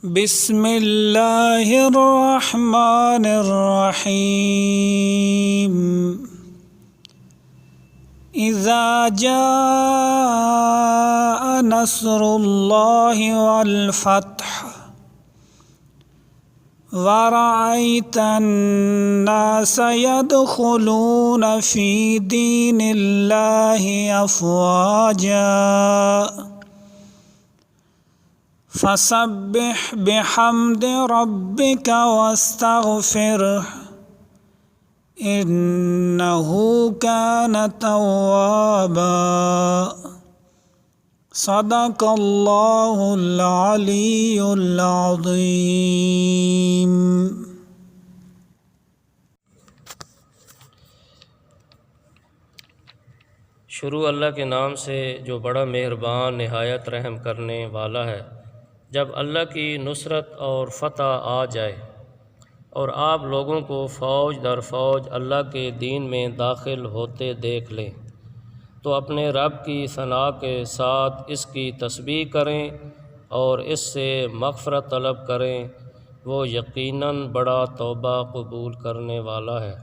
बिस्मिल्लाहिर्रहमानिर्रहीम। इज़ा जाअ नस्रुल्लाहि वल फ़त्ह वरअयतन्नास यदख़ुलून फ़ी दीनिल्लाहि अफ़वाजा फसब्बिह बिहम्दि रब्बिका वस्तग़फ़िरह इन्नहु कान तव्वाबा। सदक़ल्लाहुल अलीयुल अज़ीम। शुरू अल्लाह के नाम से जो बड़ा मेहरबान नहायत रहम करने वाला है। जब अल्लाह की नुसरत और फ़तह आ जाए और आप लोगों को फ़ौज दर फ़ौज अल्लाह के दीन में दाखिल होते देख लें तो अपने रब की सना के साथ इसकी तस्बीह करें और इससे मग़फ़रत तलब करें। वो यकीनन बड़ा तौबा कबूल करने वाला है।